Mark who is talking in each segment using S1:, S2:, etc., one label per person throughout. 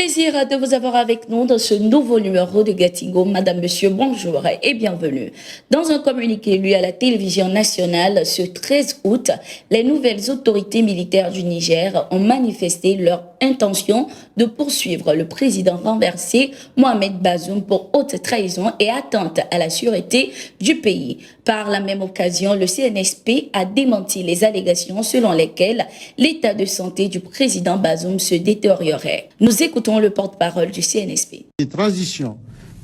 S1: Plaisir de vous avoir avec nous dans ce nouveau numéro de Gatigo. Madame, Monsieur, bonjour et bienvenue. Dans un communiqué lu à la télévision nationale ce 13 août, les nouvelles autorités militaires du Niger ont manifesté leur intention de poursuivre le président renversé Mohamed Bazoum pour haute trahison et atteinte à la sûreté du pays. Par la même occasion, le CNSP a démenti les allégations selon lesquelles l'état de santé du président Bazoum se détériorait. Nous écoutons le porte-parole du CNSP.
S2: Les transitions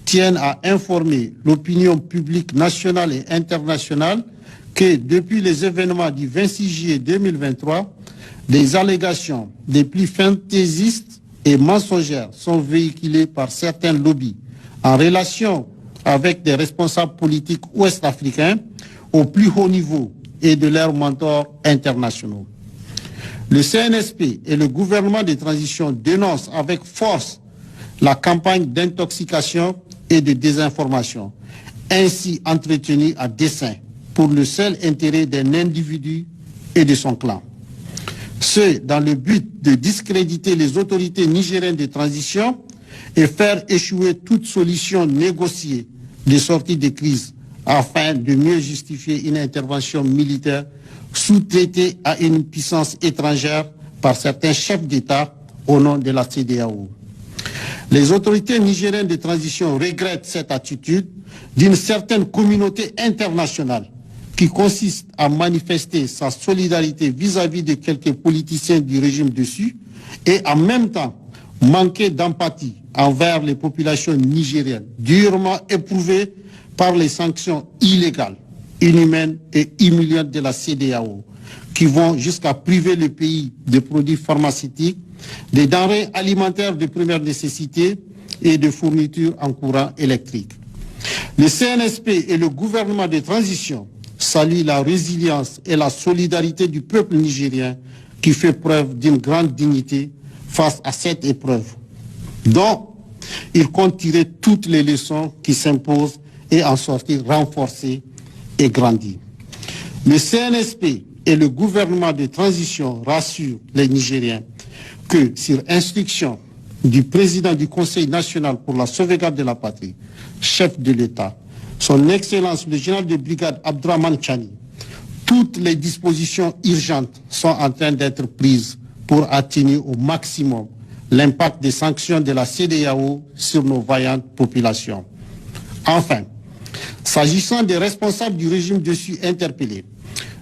S2: tiennent à informer l'opinion publique nationale et internationale que depuis les événements du 26 juillet 2023, des allégations des plus fantaisistes et mensongères sont véhiculées par certains lobbies en relation avec des responsables politiques ouest-africains au plus haut niveau et de leurs mentors internationaux. Le CNSP et le gouvernement de transition dénoncent avec force la campagne d'intoxication et de désinformation, ainsi entretenue à dessein pour le seul intérêt d'un individu et de son clan. Ce, dans le but de discréditer les autorités nigériennes de transition et faire échouer toute solution négociée de sortie de crise afin de mieux justifier une intervention militaire sous-traitée à une puissance étrangère par certains chefs d'État au nom de la CEDEAO. Les autorités nigériennes de transition regrettent cette attitude d'une certaine communauté internationale qui consiste à manifester sa solidarité vis-à-vis de quelques politiciens du régime dessus et en même temps manquer d'empathie envers les populations nigériennes durement éprouvées par les sanctions illégales, inhumaines et humiliantes de la CEDEAO qui vont jusqu'à priver le pays de produits pharmaceutiques, des denrées alimentaires de première nécessité et de fournitures en courant électrique. Le CNSP et le gouvernement de transition saluent la résilience et la solidarité du peuple nigérien qui fait preuve d'une grande dignité face à cette épreuve, dont il compte tirer toutes les leçons qui s'imposent et en sortir renforcé et grandi. Le CNSP et le gouvernement de transition rassurent les Nigériens que, sur instruction du président du Conseil national pour la sauvegarde de la patrie, chef de l'État, son Excellence le général de brigade Abdourahmane Tchani, toutes les dispositions urgentes sont en train d'être prises pour atténuer au maximum l'impact des sanctions de la CEDEAO sur nos vaillantes populations. Enfin, s'agissant des responsables du régime dessus interpellés,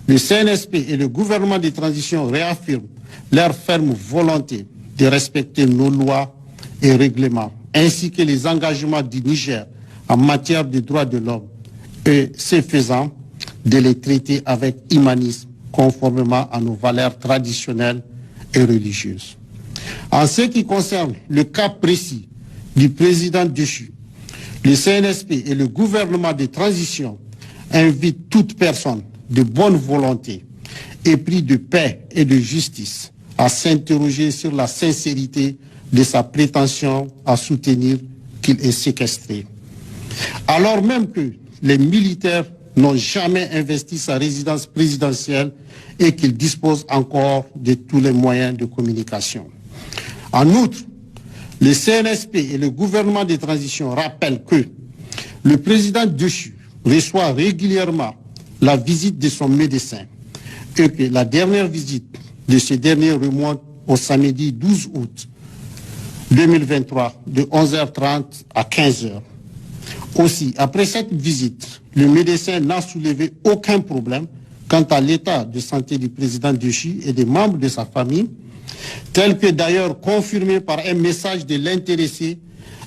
S2: le CNSP et le gouvernement de transition réaffirment leur ferme volonté de respecter nos lois et règlements, ainsi que les engagements du Niger en matière de droits de l'homme, et ce faisant, de les traiter avec humanisme, conformément à nos valeurs traditionnelles et religieuses. En ce qui concerne le cas précis du président déchu, le CNSP et le gouvernement de transition invitent toute personne de bonne volonté, épris de paix et de justice, à s'interroger sur la sincérité de sa prétention à soutenir qu'il est séquestré. Alors même que les militaires n'ont jamais investi sa résidence présidentielle et qu'ils disposent encore de tous les moyens de communication. En outre, le CNSP et le gouvernement de transition rappellent que le président déchu reçoit régulièrement la visite de son médecin et que la dernière visite de ce dernier remonte au samedi 12 août 2023 de 11h30 à 15h. Aussi, après cette visite, le médecin n'a soulevé aucun problème quant à l'état de santé du président déchu et des membres de sa famille, tel que d'ailleurs confirmé par un message de l'intéressé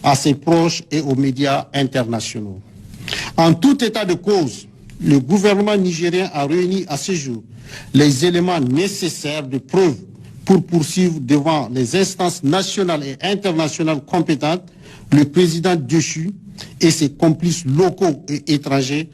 S2: à ses proches et aux médias internationaux. En tout état de cause, le gouvernement nigérien a réuni à ce jour les éléments nécessaires de preuve pour poursuivre devant les instances nationales et internationales compétentes le président déchu et ses complices locaux et étrangers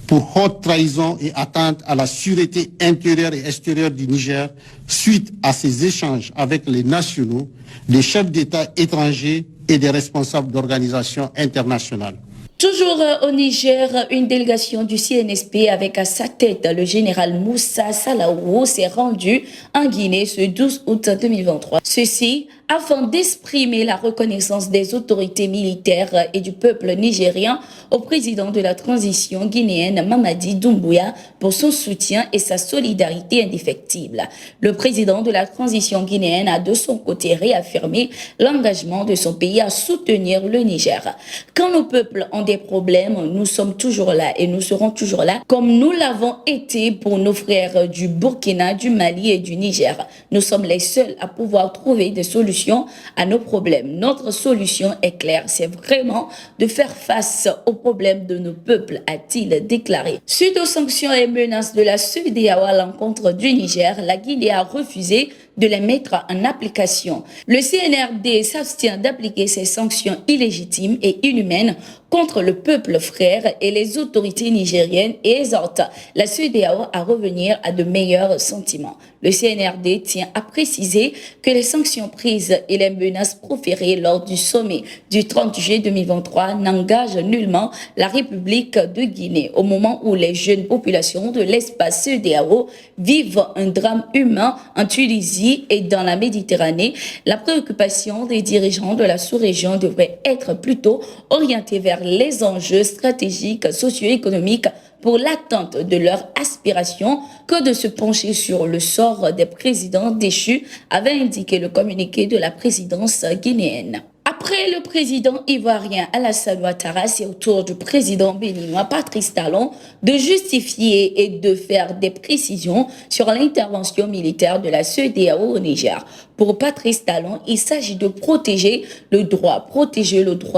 S2: pour haute trahison et atteinte à la sûreté intérieure et extérieure du Niger suite à ses échanges avec les nationaux, les chefs d'État étrangers et des responsables d'organisations internationales.
S1: Toujours au Niger, une délégation du CNSP avec à sa tête le général Moussa Salaou s'est rendue en Guinée ce 12 août 2023. Ceci afin d'exprimer la reconnaissance des autorités militaires et du peuple nigérien au président de la transition guinéenne Mamadi Doumbouya pour son soutien et sa solidarité indéfectible. Le président de la transition guinéenne a de son côté réaffirmé l'engagement de son pays à soutenir le Niger. Quand nos peuples ont des problèmes, nous sommes toujours là et nous serons toujours là, comme nous l'avons été pour nos frères du Burkina, du Mali et du Niger. Nous sommes les seuls à pouvoir trouver des solutions à nos problèmes. Notre solution est claire, c'est vraiment de faire face aux problèmes de nos peuples, a-t-il déclaré. Suite aux sanctions et menaces de la CEDEAO à l'encontre du Niger, la Guinée a refusé de les mettre en application. Le CNRD s'abstient d'appliquer ces sanctions illégitimes et inhumaines contre le peuple frère et les autorités nigériennes et exhorte la CEDEAO à revenir à de meilleurs sentiments. Le CNRD tient à préciser que les sanctions prises et les menaces proférées lors du sommet du 30 juillet 2023 n'engagent nullement la République de Guinée. Au moment où les jeunes populations de l'espace CEDEAO vivent un drame humain en Tunisie et dans la Méditerranée, la préoccupation des dirigeants de la sous-région devrait être plutôt orientée vers les enjeux stratégiques, socio-économiques pour l'atteinte de leurs aspirations que de se pencher sur le sort des présidents déchus, avait indiqué le communiqué de la présidence guinéenne. Après le président ivoirien Alassane Ouattara, c'est au tour du président béninois Patrice Talon de justifier et de faire des précisions sur l'intervention militaire de la CEDEAO au Niger. Pour Patrice Talon, il s'agit de protéger le droit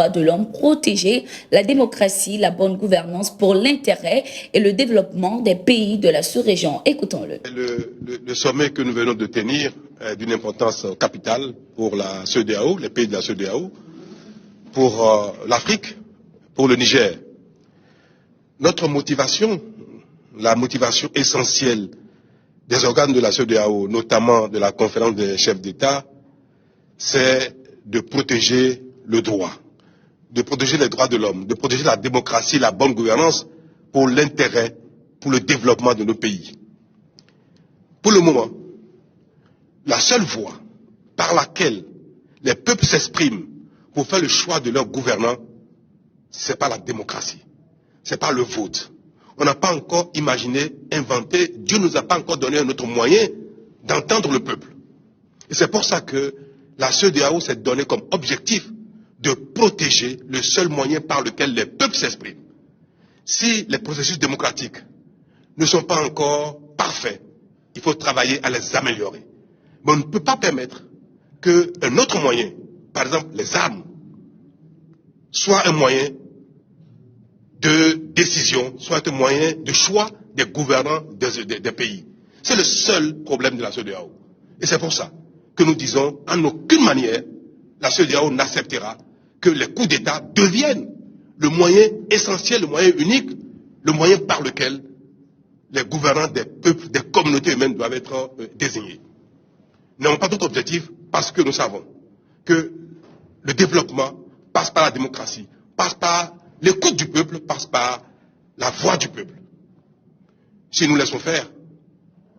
S1: de l'homme, protéger la démocratie, la bonne gouvernance pour l'intérêt et le développement des pays de la sous-région. Écoutons-le.
S3: Le sommet que nous venons de tenir est d'une importance capitale pour la CEDEAO, les pays de la CEDEAO, pour l'Afrique, pour le Niger. Notre motivation, la motivation essentielle des organes de la CEDEAO, notamment de la conférence des chefs d'État, c'est de protéger le droit, de protéger les droits de l'homme, de protéger la démocratie, la bonne gouvernance pour l'intérêt, pour le développement de nos pays. Pour le moment, la seule voie par laquelle les peuples s'expriment pour faire le choix de leurs gouvernants, ce n'est pas la démocratie, ce n'est pas le vote. On n'a pas encore imaginé, inventé, Dieu ne nous a pas encore donné un autre moyen d'entendre le peuple. Et c'est pour ça que la CEDEAO s'est donné comme objectif de protéger le seul moyen par lequel les peuples s'expriment. Si les processus démocratiques ne sont pas encore parfaits, il faut travailler à les améliorer. Mais on ne peut pas permettre qu'un autre moyen, par exemple les armes, soit un moyen de décision, soit un moyen de choix des gouvernants des pays. C'est le seul problème de la CEDEAO. Et c'est pour ça que nous disons, en aucune manière, la CEDEAO n'acceptera que les coups d'État deviennent le moyen essentiel, le moyen unique, le moyen par lequel les gouvernants des peuples, des communautés humaines doivent être désignés. Nous n'avons pas d'autre objectif parce que nous savons que le développement passe par la démocratie, passe par l'écoute du peuple, passe par la voix du peuple. Si nous laissons faire,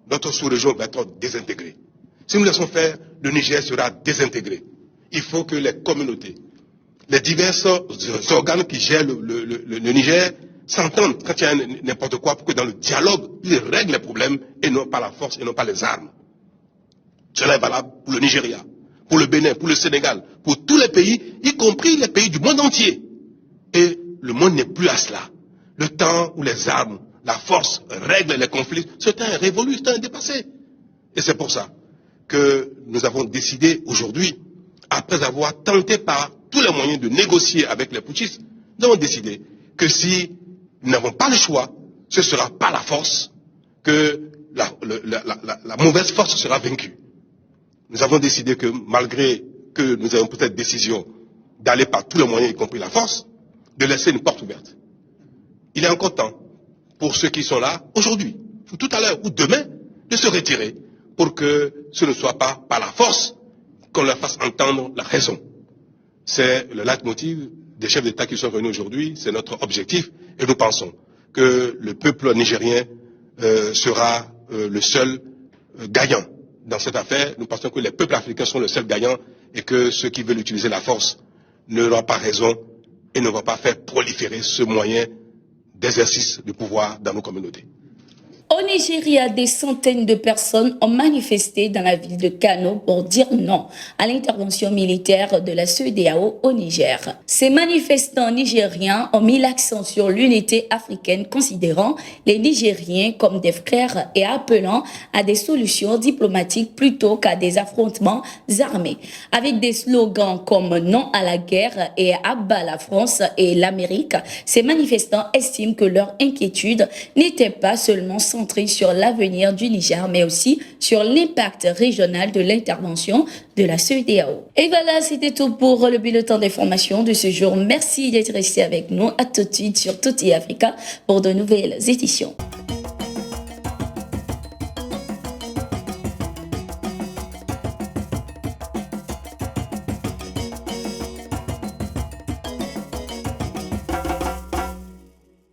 S3: notre sous-région va être désintégrée. Si nous laissons faire, le Niger sera désintégré. Il faut que les communautés, les divers organes qui gèrent le Niger s'entendent quand il y a n'importe quoi pour que dans le dialogue, ils règlent les problèmes et non pas la force et non pas les armes. Cela est valable pour le Nigeria, pour le Bénin, pour le Sénégal, pour tous les pays, y compris les pays du monde entier. Et le monde n'est plus à cela. Le temps où les armes, la force règlent les conflits, ce temps est révolu, ce temps est dépassé. Et c'est pour ça que nous avons décidé aujourd'hui, après avoir tenté par tous les moyens de négocier avec les putschistes, nous avons décidé que si nous n'avons pas le choix, ce sera par la force que la mauvaise force sera vaincue. Nous avons décidé que malgré que nous avons pris cette décision d'aller par tous les moyens, y compris la force, de laisser une porte ouverte. Il est encore temps pour ceux qui sont là aujourd'hui, ou tout à l'heure, ou demain, de se retirer pour que ce ne soit pas par la force qu'on leur fasse entendre la raison. C'est le leitmotiv des chefs d'État qui sont venus aujourd'hui, c'est notre objectif, et nous pensons que le peuple nigérien sera le seul gagnant dans cette affaire, nous pensons que les peuples africains sont le seul gagnant et que ceux qui veulent utiliser la force n'auront pas raison et ne vont pas faire proliférer ce moyen d'exercice du pouvoir dans nos communautés.
S1: Au Nigeria, des centaines de personnes ont manifesté dans la ville de Kano pour dire non à l'intervention militaire de la CEDEAO au Niger. Ces manifestants nigériens ont mis l'accent sur l'unité africaine, considérant les Nigériens comme des frères et appelant à des solutions diplomatiques plutôt qu'à des affrontements armés. Avec des slogans comme non à la guerre et à bas la France et l'Amérique, ces manifestants estiment que leur inquiétude n'était pas seulement centrée sur l'avenir du Niger, mais aussi sur l'impact régional de l'intervention de la CEDEAO. Et voilà, c'était tout pour le bulletin d'information de ce jour. Merci d'être resté avec nous. À tout de suite sur Tutti Africa pour de nouvelles éditions.